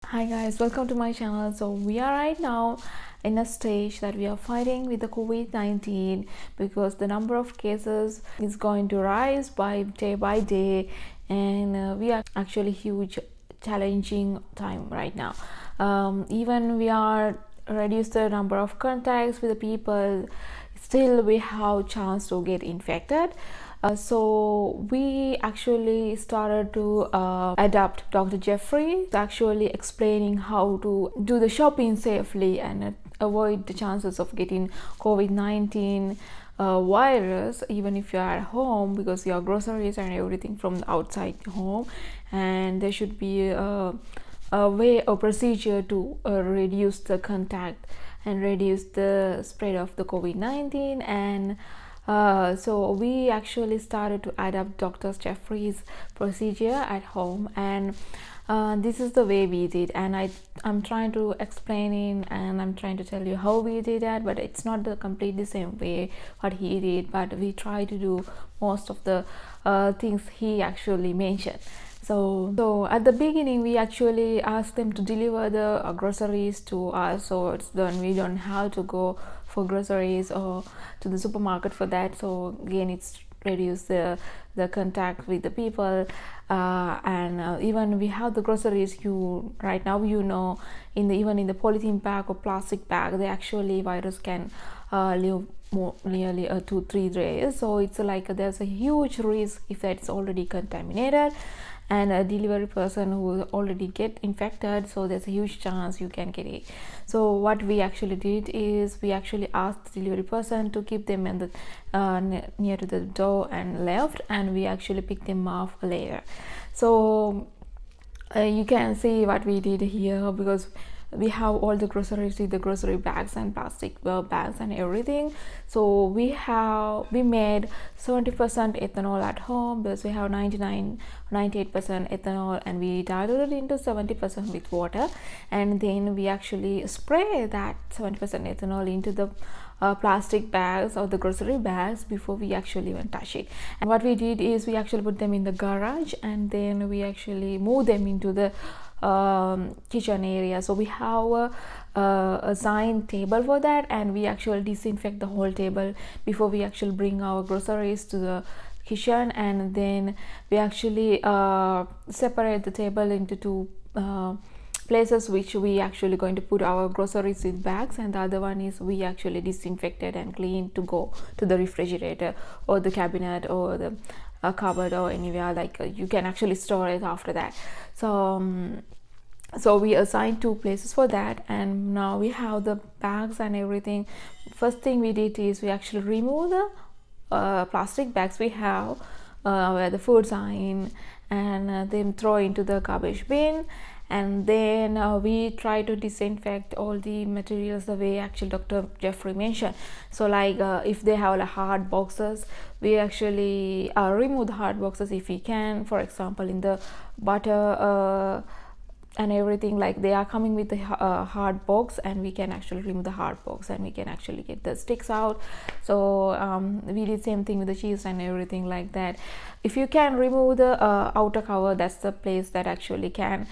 Hi guys, welcome to my channel. So we are right now in a stage that we are fighting with the COVID-19 because the number of cases is going to rise by day, and we are actually huge challenging time right now. Even we are reduced the number of contacts with the people, still we have chance to get infected. So we actually started to adapt Dr. Jeffrey, actually explaining how to do the shopping safely and avoid the chances of getting COVID-19 virus even if you are at home, because your groceries and everything from the outside home, and there should be a way or procedure to reduce the contact and reduce the spread of the COVID-19. And so we actually started to adapt Dr. Jeffrey's procedure at home, and this is the way we did. And I'm trying to explain it, and I'm trying to tell you how we did that, but it's not the completely same way what he did, but we try to do most of the things he actually mentioned. So at the beginning we actually asked them to deliver the groceries to us, so it's done, we don't have to go for groceries or to the supermarket for that. So again, it's reduce the contact with the people, and even we have the groceries, you right now, you know, even in the polythene bag or plastic bag, the actually virus can live nearly 2-3 days. So it's like there's a huge risk if that's already contaminated, and a delivery person who already get infected, so there's a huge chance you can get it. So what we actually did is we actually asked the delivery person to keep them in the near to the door and left, and we actually picked them off later. So you can see what we did here, because we have all the groceries with the grocery bags and plastic bags and everything. So we made 70% ethanol at home, because we have 98% ethanol, and we diluted into 70% with water, and then we actually spray that 70% ethanol into the plastic bags or the grocery bags before we actually even touch it. And what we did is we actually put them in the garage, and then we actually move them into the kitchen area. So we have a assigned table for that, and we actually disinfect the whole table before we actually bring our groceries to the kitchen. And then we actually separate the table into two places, which we actually going to put our groceries with bags, and the other one is we actually disinfected and cleaned to go to the refrigerator or the cabinet or the cupboard or anywhere, like you can actually store it after that. So we assigned two places for that, and now we have the bags and everything. First thing we did is we actually remove the plastic bags we have where the foods are in, and then throw into the garbage bin. And then we try to disinfect all the materials the way actually Dr. Jeffrey mentioned. So like if they have like hard boxes, we actually remove the hard boxes if we can. For example, in the butter and everything, like they are coming with the hard box, and we can actually remove the hard box, and we can actually get the sticks out. So we did same thing with the cheese and everything like that. If you can remove the outer cover, that's the place that actually can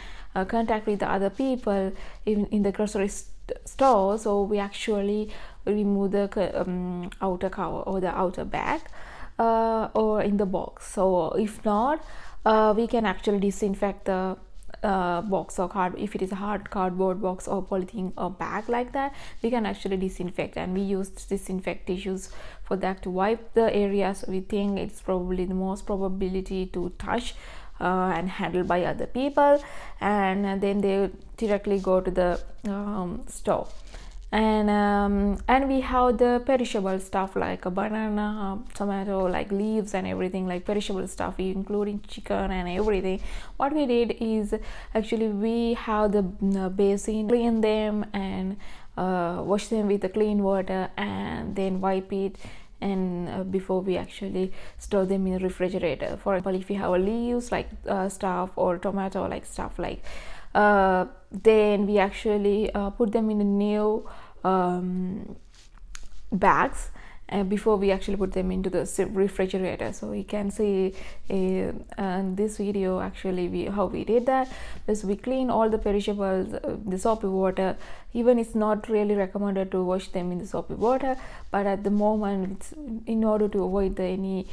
contact with the other people in the grocery store. So we actually remove the outer cover or the outer bag or in the box. So if not, we can actually disinfect the box or card. If it is a hard cardboard box or polythene or bag like that, we can actually disinfect, and we use disinfect tissues for that to wipe the areas we think it's probably the most probability to touch and handled by other people, and then they directly go to the store. And we have the perishable stuff like a banana, tomato, like leaves and everything, like perishable stuff including chicken and everything. What we did is actually we have the basin, clean them and wash them with the clean water, and then wipe it, and before we actually store them in the refrigerator. For example, if you have leaves like stuff, or tomato like stuff, like then we actually put them in a new bags, before we actually put them into the refrigerator. So you can see in this video actually how we did that is we clean all the perishables, the soapy water. Even it's not really recommended to wash them in the soapy water, but at the moment it's in order to avoid any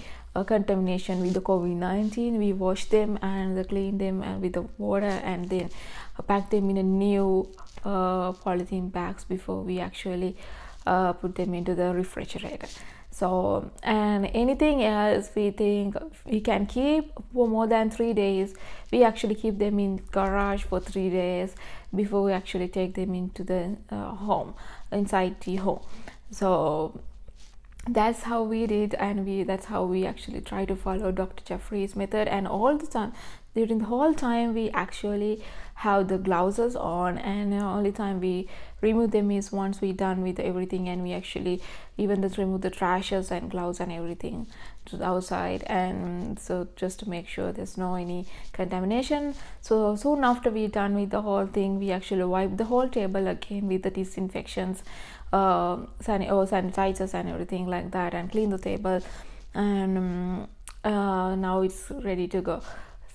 contamination with the COVID-19, we wash them and clean them and with the water, and then pack them in a new polythene bags before we actually put them into the refrigerator. So, and anything else we think we can keep for more than 3 days, we actually keep them in garage for 3 days before we actually take them into the home, inside the home. So that's how we did, and that's how we actually try to follow Dr. Jeffrey's method. And all the time, during the whole time, we actually have the gloves on, and the only time we remove them is once we're done with everything, and we actually even just remove the trashes and gloves and everything to the outside, and so just to make sure there's no any contamination. So soon after we're done with the whole thing, we actually wipe the whole table again with the disinfections, sanitizers and everything like that, and clean the table, and now it's ready to go.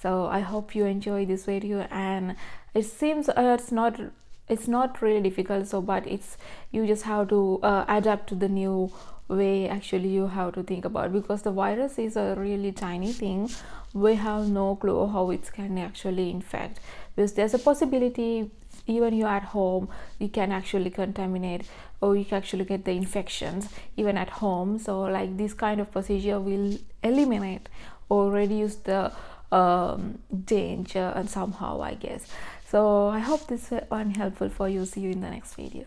So I hope you enjoy this video, and it seems it's not really difficult, so but it's you just have to adapt to the new way actually you have to think about, because the virus is a really tiny thing. We have no clue how it can actually infect, because there's a possibility even you at home you can actually contaminate, or you can actually get the infections even at home. So like this kind of procedure will eliminate or reduce the danger and somehow, I guess. So I hope this one helpful for you. See you in the next video.